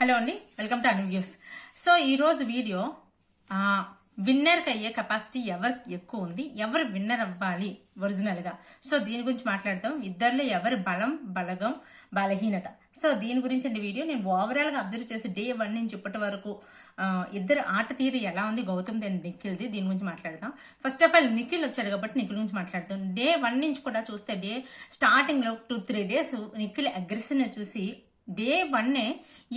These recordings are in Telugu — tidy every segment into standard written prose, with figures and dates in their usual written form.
హలో అండి, welcome to Anu views. So ఈరోజు వీడియో విన్నర్కి అయ్యే కెపాసిటీ ఎవరికి ఎక్కువ ఉంది, ఎవరు విన్నర్ అవ్వాలి ఒరిజినల్గా. సో దీని గురించి మాట్లాడతాం. ఇద్దరిలో ఎవరి బలం, బలగం, బలహీనత. సో దీని గురించి అండి వీడియో నేను ఓవరాల్గా అబ్జర్వ్ చేసి డే 1 నుంచి ఇప్పటి వరకు ఇద్దరు ఆట తీరు ఎలా ఉంది గౌతమ్ అండ్ నిఖిల్ది, దీని గురించి మాట్లాడతాం. ఫస్ట్ ఆఫ్ ఆల్ నిఖిల్ వచ్చాడు కాబట్టి నిఖిల్ గురించి మాట్లాడతాం. డే 1 నుంచి కూడా చూస్తే స్టార్టింగ్లో 2-3 డేస్ నిఖిల్ అగ్రెసివ్ చూసి డే 1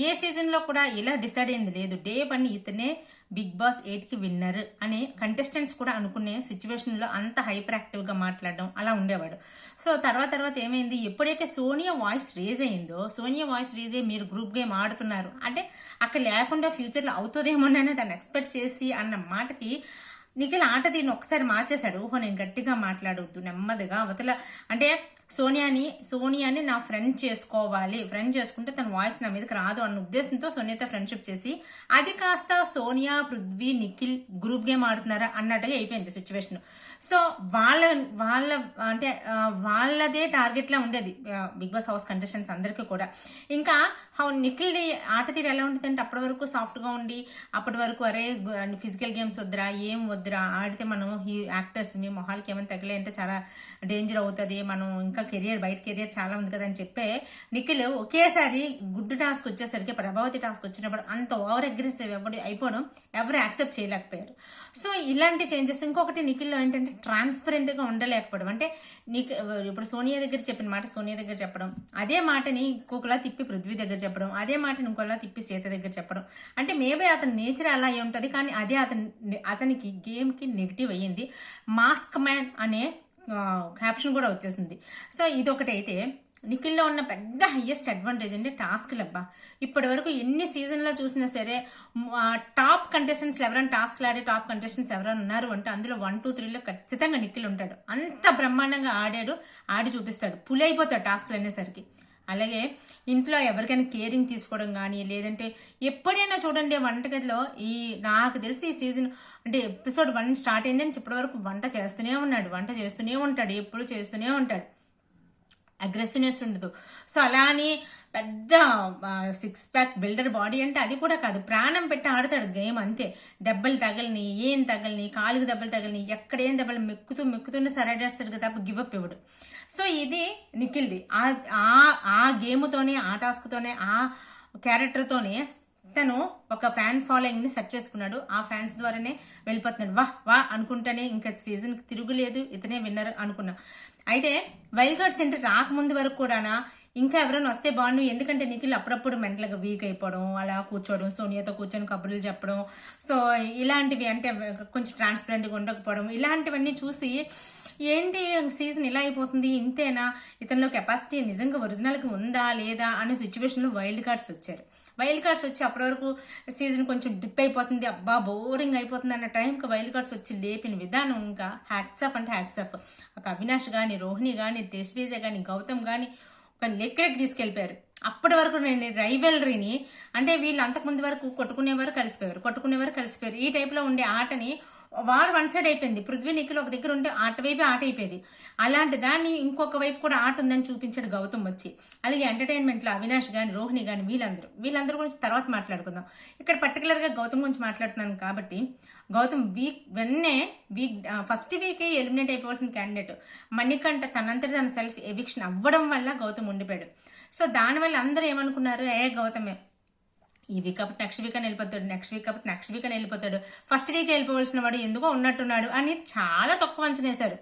ఏ సీజన్ లో కూడా ఇలా డిసైడ్ అయింది లేదు. డే 1 ఇతనే బిగ్ బాస్ 8 కి విన్నర్ అని కంటెస్టెంట్స్ కూడా అనుకునే సిచ్యువేషన్ లో అంత హైపర్ యాక్టివ్ గా మాట్లాడడం అలా ఉండేవాడు. సో తర్వాత ఏమైంది, ఎప్పుడైతే సోనియా వాయిస్ రేజ్ అయిందో, సోనియా వాయిస్ రేజ్ అయ్యి మీరు గ్రూప్ గేమ్ ఆడుతున్నారు అంటే అక్కడ లేకుండా ఫ్యూచర్ లో అవుతుందేమోనని తను ఎక్స్పెక్ట్ చేసి అన్న మాటకి నిఖిల్ ఆట దీన్ని ఒకసారి మార్చేశాడు. ఓహో నేను గట్టిగా మాట్లాడవద్దు, నెమ్మదిగా అవతల అంటే సోనియాని నా ఫ్రెండ్ చేసుకోవాలి, ఫ్రెండ్ చేసుకుంటే తన వాయిస్ నా మీదకి రాదు అన్న ఉద్దేశంతో సోనియాతో ఫ్రెండ్షిప్ చేసి అది కాస్త సోనియా, పృథ్వీ, నిఖిల్ గ్రూప్ గేమ్ ఆడుతున్నారా అన్నట్టుగా అయిపోయింది సిచ్యువేషన్. సో వాళ్ళదే టార్గెట్ లా ఉండేది బిగ్ బాస్ హౌస్ కంటెస్టెంట్స్ అందరికీ కూడా. ఇంకా నిఖిల్ ఆట తీరు ఎలా ఉంటుంది అంటే అప్పటి వరకు సాఫ్ట్ గా ఉండి, అప్పటి వరకు అరే ఫిజికల్ గేమ్స్ వద్దురా, ఏం వద్దురా, ఆడితే మనం ఈ యాక్టర్స్ మీ మొహాలకి ఏమైనా తగిలే అంటే చాలా డేంజర్ అవుతుంది, మనం ఇంకా బయట కెరియర్ చాలా ఉంది కదా అని చెప్పే నిఖిల్ ఒకేసారి గుడ్ టాస్క్ వచ్చేసరికి, ప్రభావతి టాస్క్ వచ్చినప్పుడు అంత ఓవర్ అగ్రెసివ్ అయిపోవడం ఎవరు యాక్సెప్ట్ చేయలేకపోయారు. సో ఇలాంటి చేంజెస్. ఇంకొకటి నిఖిల్లో ఏంటంటే ట్రాన్స్పరెంట్ గా ఉండలేకపోవడం. అంటే ఇప్పుడు సోనియా దగ్గర చెప్పిన మాట సోనియా దగ్గర చెప్పడం, అదే మాటని ఇంకొకలా తిప్పి పృథ్వీ దగ్గర చెప్పడం, అదే మాటని ఇంకోలా తిప్పి సీత దగ్గర చెప్పడం. అంటే మేబీ అతని నేచర్ అలా అయి ఉంటుంది, కానీ అదే అతనికి గేమ్ కి నెగిటివ్ అయ్యింది. మాస్క్ మ్యాన్ అనే క్యాప్షన్ కూడా వచ్చేసింది. సో ఇదొకటి. అయితే నిఖిల్లో ఉన్న పెద్ద హైయెస్ట్ అడ్వాంటేజ్ అంటే టాస్క్లు. అబ్బా ఇప్పటి వరకు ఎన్ని సీజన్లో చూసినా సరే టాప్ కంటెస్టెంట్స్ ఎవరైనా టాస్క్లు ఆడే టాప్ కంటెస్టెంట్స్ ఎవరైనా ఉన్నారు అంటే అందులో 1, 2, 3లో ఖచ్చితంగా నిఖిల్ ఉంటాడు. అంత బ్రహ్మాండంగా ఆడి చూపిస్తాడు, పులి అయిపోతాడు టాస్క్లు అనేసరికి. అలాగే ఇంట్లో ఎవరికైనా కేరింగ్ తీసుకోవడం కానీ, లేదంటే ఎప్పుడైనా చూడండి వంటగదిలో నాకు తెలిసి ఈ సీజన్ అంటే ఎపిసోడ్ 1 స్టార్ట్ అయిందని ఇప్పటి వరకు వంట చేస్తూనే ఉంటాడు, ఎప్పుడు చేస్తూనే ఉంటాడు. అగ్రెసివ్నెస్ ఉండదు. సో అలా అని పెద్ద 6 ప్యాక్ బిల్డర్ బాడీ అంటే అది కూడా కాదు, ప్రాణం పెట్టి ఆడతాడు గేమ్ అంతే. దెబ్బలు తగలని, ఏం తగలని, కాలుకి దెబ్బలు తగలని, ఎక్కడేం దెబ్బలు మెక్కుతూనే సరైడేస్తాడు కదా, తప్ప గివప్ ఇవ్వడు. సో ఇది నిఖిల్ది. ఆ గేమ్తోనే, ఆ టాస్క్తోనే, ఆ క్యారెక్టర్తోనే తను ఒక ఫ్యాన్ ఫాలోయింగ్ ని సెట్ చేసుకున్నాడు. ఆ ఫ్యాన్స్ ద్వారానే వెళ్ళిపోతున్నాడు. వా అనుకుంటేనే ఇంకా సీజన్ కి తిరుగులేదు, ఇతనే విన్నర్ అనుకున్నాం. అయితే వైల్డ్ కార్డ్స్ ఎంట్రీ రాకముందు వరకు కూడా ఇంకా ఎవరైనా వస్తే బాగుండు. ఎందుకంటే నిఖిల్ అప్పుడప్పుడు మెంటల్గా వీక్ అయిపోవడం, అలా కూర్చోవడం, సోనియాతో కూర్చొని కబుర్లు చెప్పడం, సో ఇలాంటివి అంటే కొంచెం ట్రాన్స్పరెంట్గా ఉండకపోవడం, ఇలాంటివన్నీ చూసి ఏంటి సీజన్ ఇలా అయిపోతుంది, ఇంతేనా, ఇతనిలో కెపాసిటీ నిజంగా ఒరిజినల్గా ఉందా లేదా అనే సిచ్యువేషన్లో వైల్డ్ కార్డ్స్ వచ్చారు. వైల్డ్ కార్డ్స్ వచ్చి అప్పటి వరకు సీజన్ కొంచెం డిప్ అయిపోతుంది, అబ్బా బోరింగ్ అయిపోతుంది అన్న టైంకి వైల్డ్ కార్డ్స్ వచ్చి లేపిన విధానం ఇంకా హ్యాట్స్ ఆఫ్. ఒక అవినాష్ కానీ, రోహిణి కానీ, టెస్టీజే కానీ, గౌతమ్ కానీ ఒక లెక్కలకి తీసుకెళ్లిపోయారు. అప్పటి వరకు నేను రైవెలరీని అంటే వీళ్ళు అంతకుముందు వరకు కొట్టుకునేవారు కలిసిపోయారు. ఈ టైప్ లో ఉండే ఆటని వారు 1 సైడ్ అయిపోయింది. పృథ్వీ, నిఖిల్ ఒక దగ్గర ఉంటే వైపే ఆట అయిపోయింది. అలాంటి దాన్ని ఇంకొక వైపు కూడా ఆట ఉందని చూపించాడు గౌతమ్ వచ్చి. అలాగే ఎంటర్టైన్మెంట్ లో అవినాష్ గాని, రోహిణి గాని, వీళ్ళందరూ గురించి తర్వాత మాట్లాడుకుందాం. ఇక్కడ పర్టికులర్ గా గౌతమ్ గురించి మాట్లాడుతున్నాను కాబట్టి, గౌతమ్ ఫస్ట్ వీక్ ఎలిమినేట్ అయిపోవాల్సిన క్యాండిడేట్ మణికంఠ తనంతటి తన సెల్ఫ్ ఎవిక్షన్ అవ్వడం వల్ల గౌతమ్ ఉండిపోయాడు. సో దానివల్ల అందరూ ఏమనుకున్నారు, గౌతమే ఈ వీక్ అప్పుడు నెక్స్ట్ వీక్ అని వెళ్ళిపోతాడు, నెక్స్ట్ వీక్ అని వెళ్ళిపోతాడు, ఫస్ట్ వీక్ వెళ్ళిపోవాల్సిన వాడు ఎందుకో ఉన్నట్టున్నాడు అని చాలా తక్కువ అంచనేశారు.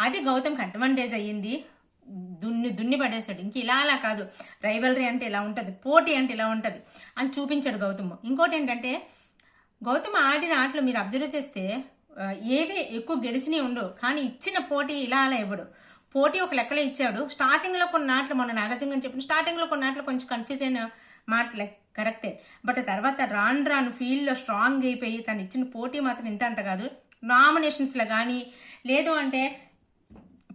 అది గౌతమ్కి అడ్వాంటేజ్ అయ్యింది. దున్ని పడేశాడు. ఇంక ఇలా అలా కాదు, రైవలరీ అంటే ఇలా ఉంటుంది, పోటీ అంటే ఇలా ఉంటుంది అని చూపించాడు గౌతమ్. ఇంకోటి ఏంటంటే గౌతమ్ ఆడిన ఆటలు మీరు అబ్జర్వ్ చేస్తే ఏవి ఎక్కువ గెలిచినవి ఉండవు, కానీ ఇచ్చిన పోటీ ఇలా అలా ఇవ్వడు. పోటీ ఒక లెక్కలో ఇచ్చాడు. స్టార్టింగ్ లో కొన్ని ఆటలు మొన్న నాగార్జున చెప్పిన స్టార్టింగ్ లో కొన్ని ఆటలు కొంచెం కన్ఫ్యూజ్ అయిన మాటలే కరెక్టే, బట్ తర్వాత రాను ఫీల్డ్ లో స్ట్రాంగ్ అయిపోయి తను ఇచ్చిన పోటీ మాత్రం ఇంత అంత కాదు. నామినేషన్స్ లో కానీ, లేదు అంటే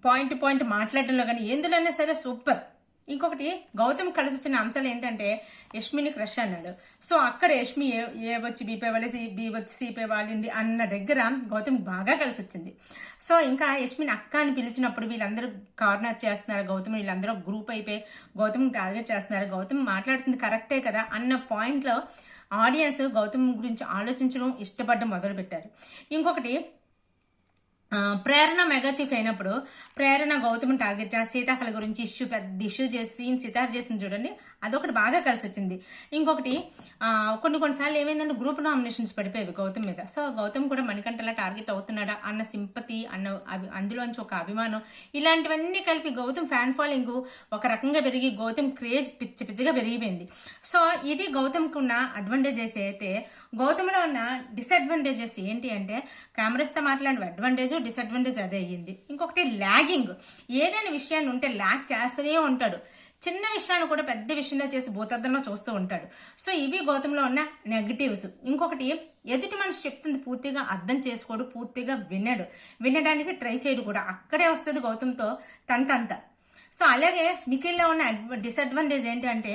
పాయింట్ మాట్లాడడంలో కానీ ఎందులోనే సరే సూపర్. ఇంకొకటి గౌతమ్ కలిసి వచ్చిన అంశాలు ఏంటంటే యష్మిని క్రష్ అన్నాడు. సో అక్కడ యష్మి ఏ వచ్చి బి పై వాళ్ళేసి బి వచ్చి సి పై వాలింది అన్న దగ్గర గౌతమ్ బాగా కలిసి వచ్చింది. సో ఇంకా యష్మిని అక్క అని పిలిచినప్పుడు వీళ్ళందరూ కార్నర్ చేస్తున్నారు గౌతమ్, వీళ్ళందరూ గ్రూప్ అయిపోయి గౌతమ్ టార్గెట్ చేస్తున్నారు. గౌతమ్ మాట్లాడుతుంది కరెక్టే కదా అన్న పాయింట్లో ఆడియన్స్ గౌతమ్ గురించి ఆలోచించడం ఇష్టపడడం మొదలుపెట్టారు. ఇంకొకటి ప్రేరణ మెగా చీఫ్ అయినప్పుడు ప్రేరణ గౌతమ్ టార్గెట్ సీతాఫల గురించి పెద్ద ఇష్యూ చేసి సితార్ చేసింది చూడండి, అదొకటి బాగా కలిసి వచ్చింది. ఇంకొకటి కొన్నిసార్లు ఏమైందంటే గ్రూప్ నామినేషన్స్ పడిపోయేవి గౌతమ్ మీద. సో గౌతమ్ కూడా మణికంఠలా టార్గెట్ అవుతున్నాడా అన్న సింపతి అన్న అందులోంచి ఒక అభిమానం, ఇలాంటివన్నీ కలిపి గౌతమ్ ఫ్యాన్ ఫాలోయింగ్ ఒక రకంగా పెరిగి గౌతమ్ క్రేజ్ పిచ్చిగా పెరిగిపోయింది. సో ఇది గౌతమ్కి ఉన్న అడ్వాంటేజెస్. అయితే గౌతమ్లో ఉన్న డిసడ్వాంటేజెస్ ఏంటి అంటే కెమెరాస్తో మాట్లాడిన అడ్వాంటేజ్ డిసడ్వాంటేజ్ అదే అయ్యింది. ఇంకొకటి ల్యాగింగ్, ఏదైనా విషయాన్ని ఉంటే ల్యాగ్ చేస్తూనే ఉంటాడు. చిన్న విషయాన్ని కూడా పెద్ద విషయంలో చేసి భూతద్దంలో చూస్తూ ఉంటాడు. సో ఇవి గౌతమ్లో ఉన్న నెగటివ్స్. ఇంకొకటి ఎదుటి మనిషి చెప్తుంది పూర్తిగా అర్థం చేసుకోడు, పూర్తిగా వినడానికి ట్రై చేయడు కూడా. అక్కడే వస్తుంది గౌతమ్తో తంతంత. సో అలాగే నిఖిల్లో ఉన్న డిసడ్వాంటేజ్ ఏంటంటే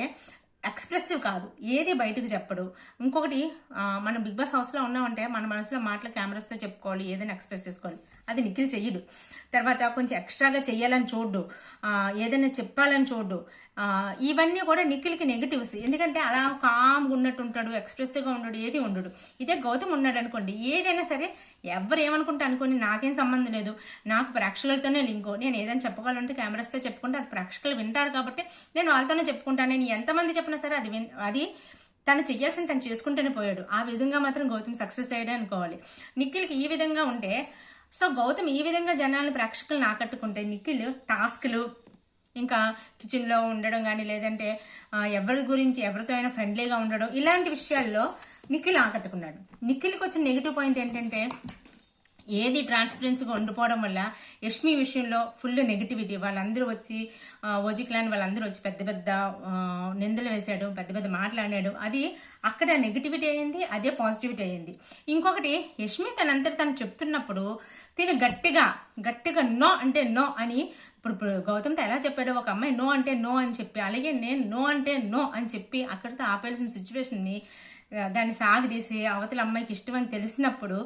ఎక్స్ప్రెసివ్ కాదు, ఏది బయటకు చెప్పడు. ఇంకొకటి మనం బిగ్ బాస్ హౌస్లో ఉన్నామంటే మన మనసులో మాటలు కెమెరాస్తో చెప్పుకోవాలి, ఏదైనా ఎక్స్ప్రెస్ చేసుకోవాలి. అది నిఖిల్ చెయ్యడు. తర్వాత కొంచెం ఎక్స్ట్రాగా చెయ్యాలని చూడ్డు, ఏదైనా చెప్పాలని చూడ్డు. ఇవన్నీ కూడా నిఖిల్కి నెగిటివ్స్. ఎందుకంటే అలా కామ్గా ఉన్నట్టు ఉంటాడు, ఎక్స్ప్రెసివ్గా ఉండడు, ఏది ఉండడు. ఇదే గౌతమ్ ఉన్నాడు అనుకోండి, ఏదైనా సరే ఎవరు ఏమనుకుంటే అనుకోని నాకేం సంబంధం లేదు, నాకు ప్రేక్షకులతోనే లింకు. నేను ఏదైనా చెప్పగలంటే కెమెరాస్తో చెప్పుకుంటే అది ప్రేక్షకులు వింటారు కాబట్టి నేను వాళ్ళతోనే చెప్పుకుంటాను. నేను ఎంతమంది చెప్పినా సరే అది తను చెయ్యాల్సింది తను చేసుకుంటూనే పోయాడు. ఆ విధంగా మాత్రం గౌతమ్ సక్సెస్ అయ్యాడే అనుకోవాలి. నిఖిల్కి ఈ విధంగా ఉంటే, సో గౌతమ్ ఈ విధంగా జనాలను ప్రేక్షకులను ఆకట్టుకుంటే, నిఖిల్ టాస్క్లు ఇంకా కిచెన్లో ఉండడం కానీ లేదంటే ఎవరితో అయినా ఫ్రెండ్లీగా ఉండడం, ఇలాంటి విషయాల్లో నిఖిల్ ఆకట్టుకున్నాడు. నిఖిల్కి వచ్చిన నెగిటివ్ పాయింట్ ఏంటంటే ఏది ట్రాన్స్పరెన్సీగా ఉండిపోవడం వల్ల యష్మి విషయంలో ఫుల్ నెగిటివిటీ. వాళ్ళందరూ వచ్చి ఓజీ క్లాన్ వాళ్ళందరూ వచ్చి పెద్ద పెద్ద నిందలు వేశాడు, పెద్ద పెద్ద మాట్లాడాడు. అది అక్కడ నెగిటివిటీ అయ్యింది, అదే పాజిటివిటీ అయ్యింది. ఇంకొకటి యష్మి తనంతటి తను చెప్తున్నప్పుడు తిను గట్టిగా నో అంటే నో అని, ఇప్పుడు గౌతమ్తో ఎలా చెప్పాడో ఒక అమ్మాయి నో అంటే నో అని చెప్పి, అలాగే నేను నో అంటే నో అని చెప్పి అక్కడితో ఆపేయాల్సిన సిచ్యువేషన్ని దాన్ని సాగదీసి అవతల అమ్మాయికి ఇష్టం అని తెలిసినప్పుడు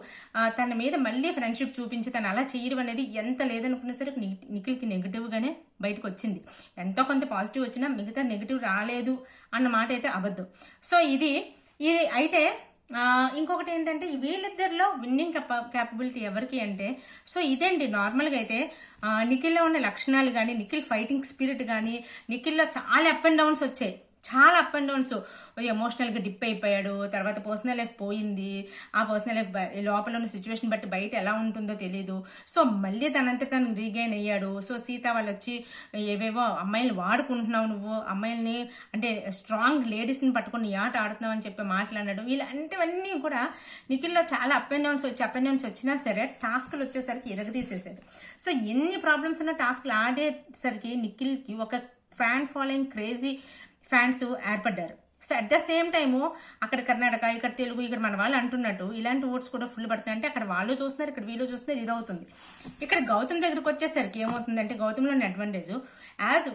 తన మీద మళ్ళీ ఫ్రెండ్షిప్ చూపించి తను అలా చేయడం అనేది ఎంత లేదనుకున్నా సరే నిఖిల్కి నెగిటివ్గానే బయటకు వచ్చింది. ఎంతో కొంత పాజిటివ్ వచ్చినా మిగతా నెగిటివ్ రాలేదు అన్న మాట అయితే అబద్ధం. సో ఇది అయితే ఇంకొకటి ఏంటంటే వీళ్ళిద్దరిలో విన్నింగ్ క్యాపబిలిటీ ఎవరికి అంటే, సో ఇదేంటి నార్మల్గా అయితే నిఖిల్లో ఉన్న లక్షణాలు కానీ, నిఖిల్ ఫైటింగ్ స్పిరిట్ కానీ, నిఖిల్లో చాలా అప్ అండ్ డౌన్స్ వచ్చాయి, చాలా అప్ అండ్ డౌన్స్. ఎమోషనల్గా డిప్ అయిపోయాడు, తర్వాత పర్సనల్ లైఫ్ పోయింది, ఆ పర్సనల్ లైఫ్ లోపల ఉన్న సిచ్యువేషన్ బట్టి బయట ఎలా ఉంటుందో తెలియదు. సో మళ్ళీ తనంతా తను రీగైన్ అయ్యాడు. సో సీత వాళ్ళు వచ్చి ఏవేవో అమ్మాయిలు వాడుకుంటున్నావు, నువ్వు అమ్మాయిల్ని అంటే స్ట్రాంగ్ లేడీస్ని పట్టుకుని ఆట ఆడుతున్నావు అని చెప్పి మాట్లాడడం, ఇలాంటివన్నీ కూడా నిఖిల్లో చాలా అప్ అండ్ డౌన్స్ వచ్చినా సరే టాస్క్లు వచ్చేసరికి ఎరగదీసేసాడు. సో ఎన్ని ప్రాబ్లమ్స్ ఉన్న టాస్క్లు ఆడేసరికి నిఖిల్కి ఒక ఫ్యాన్ ఫాలోయింగ్ క్రేజీ ఫ్యాన్స్ ఏర్పడ్డారు. So at the same time అక్కడ కర్ణాటక, ఇక్కడ తెలుగు, ఇక్కడ మన వాళ్ళు అంటున్నట్టు ఇలాంటి ఓట్స్ కూడా ఫుల్ పడుతున్నాయి. అంటే అక్కడ వాళ్ళు చూస్తున్నారు, ఇక్కడ వీళ్ళు చూస్తున్నారు, ఇది అవుతుంది. ఇక్కడ గౌతమ్ దగ్గరకు వచ్చేసరికి ఏమవుతుందంటే గౌతమ్లోని అడ్వాంటేజ్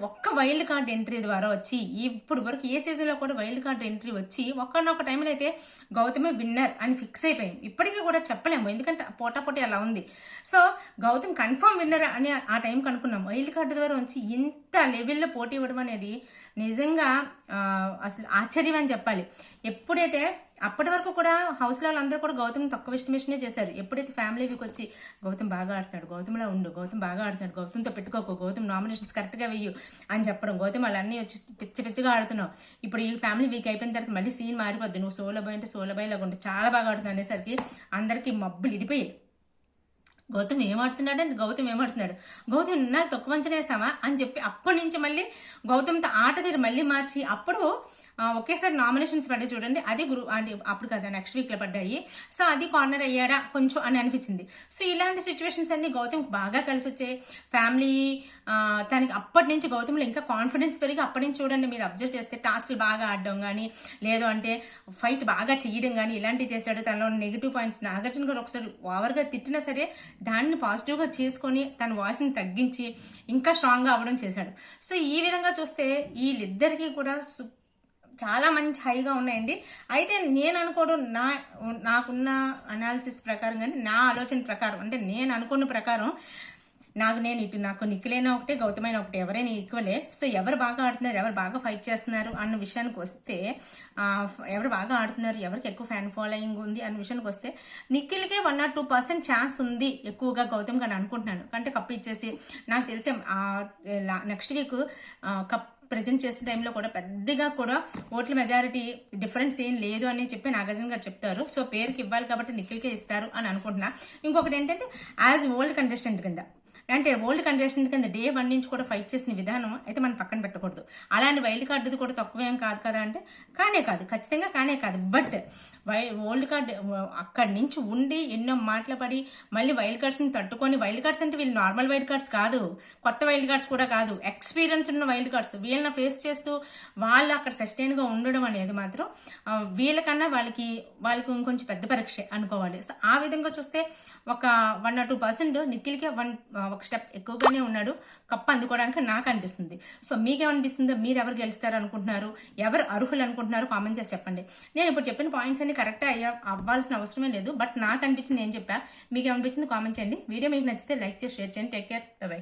ఒక్క వైల్డ్ కార్డ్ ఎంట్రీ ద్వారా వచ్చి ఇప్పుడు వరకు ఏ సీజన్లో కూడా వైల్డ్ కార్డ్ ఎంట్రీ వచ్చి ఒక్కనొక్క టైంలో అయితే గౌతమే విన్నర్ అని ఫిక్స్ అయిపోయాం. ఇప్పటికీ కూడా చెప్పలేము, ఎందుకంటే పోటాపోటీ అలా ఉంది. సో గౌతమ్ కన్ఫర్మ్ విన్నర్ అని ఆ టైంకి అనుకున్నాం. వైల్డ్ కార్డు ద్వారా వచ్చి ఇంత లెవెల్లో పోటీ ఇవ్వడం అనేది నిజంగా అసలు ఆశ్చర్యం అని చెప్పాలి. ఎప్పుడైతే అప్పటి వరకు కూడా హౌస్లో అందరూ కూడా గౌతమ్ తక్కువ ఎస్టిమేషనే చేశారు. ఎప్పుడైతే ఫ్యామిలీ వీక్ వచ్చి గౌతమ్ బాగా ఆడుతున్నాడు, గౌతమ్లో ఉండు, గౌతమ్ బాగా ఆడుతున్నాడు, గౌతమ్తో పెట్టుకోకు, గౌతమ్ నామినేషన్స్ కరెక్ట్గా వెయ్యు అని చెప్పడం, గౌతమ్ వాళ్ళన్నీ వచ్చి పిచ్చిగా ఆడుతున్నావు, ఇప్పుడు ఈ ఫ్యామిలీ వీక్ అయిపోయిన తర్వాత మళ్ళీ సీన్ మారిపోద్ది, నువ్వు సోలో బాయ్ అంటే సోలో బాయ్ లాగా ఉంటే చాలా బాగా ఆడుతున్నాడు అనేసరికి అందరికీ మబ్బులు ఇడిపోయాయి. గౌతమ్ ఏమాడుతున్నాడు, గౌతమ్ ఇన్నాళ్ళు తక్కువ అంచనా వేసామా అని చెప్పి అప్పటి నుంచి మళ్ళీ గౌతమ్తో ఆట తీరు మళ్ళీ మార్చి అప్పుడు ఒకేసారి నామినేషన్స్ పడ్డాయి చూడండి, అది అంటే అప్పుడు కదా నెక్స్ట్ వీక్లో పడ్డాయి. సో అది కార్నర్ అయ్యాడా కొంచెం అని అనిపించింది. సో ఇలాంటి సిచ్యువేషన్స్ అన్ని గౌతమ్కి బాగా కలిసి వచ్చాయి. ఫ్యామిలీ తనకి అప్పటి నుంచి గౌతమ్లో ఇంకా కాన్ఫిడెన్స్ పెరిగి అప్పటి నుంచి చూడండి మీరు అబ్జర్వ్ చేస్తే టాస్క్లు బాగా ఆడడం కానీ, లేదు అంటే ఫైట్ బాగా చేయడం కానీ ఇలాంటివి చేశాడు. తనలో నెగిటివ్ పాయింట్స్ నాగార్జున గారు ఒకసారి ఓవర్గా తిట్టినా సరే దాన్ని పాజిటివ్గా చేసుకొని తన వాయిస్ని తగ్గించి ఇంకా స్ట్రాంగ్గా అవ్వడం చేశాడు. సో ఈ విధంగా చూస్తే వీళ్ళిద్దరికీ కూడా చాలా మంచి హైగా ఉన్నాయండి. అయితే నేను అనుకోవడం నాకున్న అనాలిసిస్ ప్రకారం కానీ నా ఆలోచన ప్రకారం అంటే నేను అనుకున్న ప్రకారం నాకు నిఖిలైనా ఒకటే గౌతమైన ఒకటే ఎవరైనా ఈక్వలే. సో ఎవరు బాగా ఆడుతున్నారు, ఎవరు బాగా ఫైట్ చేస్తున్నారు అన్న విషయానికి వస్తే ఎవరు బాగా ఆడుతున్నారు, ఎవరికి ఎక్కువ ఫ్యాన్ ఫాలోయింగ్ ఉంది అన్న విషయానికి వస్తే నిఖిల్కే 1 or 2% ఛాన్స్ ఉంది ఎక్కువగా గౌతమ్ కానీ అనుకుంటున్నాను. అంటే కప్పు ఇచ్చేసి నాకు తెలిసే నెక్స్ట్ వీక్ కప్ ప్రజెంట్ చేసే టైంలో కూడా పెద్దగా కూడా ఓట్ల మెజారిటీ డిఫరెన్స్ ఏం లేదు అని చెప్పి నాగార్జున గారు చెప్తారు. సో పేరుకి ఇవ్వాలి కాబట్టి నిఖిల్కే ఇస్తారు అని అనుకుంటున్నా. ఇంకొకటి ఏంటంటే యాజ్ ఓల్డ్ కంటెస్టెంట్ కింద అంటే ఓల్డ్ కంటెస్టెంట్ కింద Day 1 నుంచి కూడా ఫైట్ చేసిన విధానం అయితే మనం పక్కన పెట్టకూడదు. అలాంటి వైల్డ్ కార్డుది కూడా తక్కువేం కాదు కదా అంటే కాదు, ఖచ్చితంగా కాదు. బట్ ఓల్డ్ కార్డ్ అక్కడి నుంచి ఉండి ఎన్నో మాటలు పడి మళ్ళీ వైల్డ్ కార్డ్స్ని తట్టుకొని, వైల్డ్ కార్డ్స్ అంటే వీళ్ళు నార్మల్ వైల్డ్ కార్డ్స్ కాదు, కొత్త వైల్డ్ కార్డ్స్ కూడా కాదు, ఎక్స్పీరియన్స్ ఉన్న వైల్డ్ కార్డ్స్ వీళ్ళని ఫేస్ చేస్తూ వాళ్ళు అక్కడ సస్టైన్గా ఉండడం అనేది మాత్రం వీళ్ళకన్నా వాళ్ళకి ఇంకొంచెం పెద్ద పరీక్ష అనుకోవాలి. సో ఆ విధంగా చూస్తే ఒక 1 or 2% నిఖిల్కి ఒక స్టెప్ ఎక్కువగానే ఉన్నాడు కప్ అందుకోవడానికి నాకు అనిపిస్తుంది. సో మీకేమనిపిస్తుందో, మీరు ఎవరు గెలుస్తారు అనుకుంటున్నారు, ఎవరు అర్హులు అనుకుంటున్నారు కామెంట్ చేసి చెప్పండి. నేను ఇప్పుడు చెప్పిన పాయింట్స్ అన్ని కరెక్ట్ అవ్వాల్సిన అవసరమే లేదు, బట్ నాకు అనిపించింది ఏం చెప్పా, మీకు ఏమనిపించింది కామెంట్ చేయండి. వీడియో మీకు నచ్చితే లైక్ చేసి షేర్ చేయండి. Take care, by.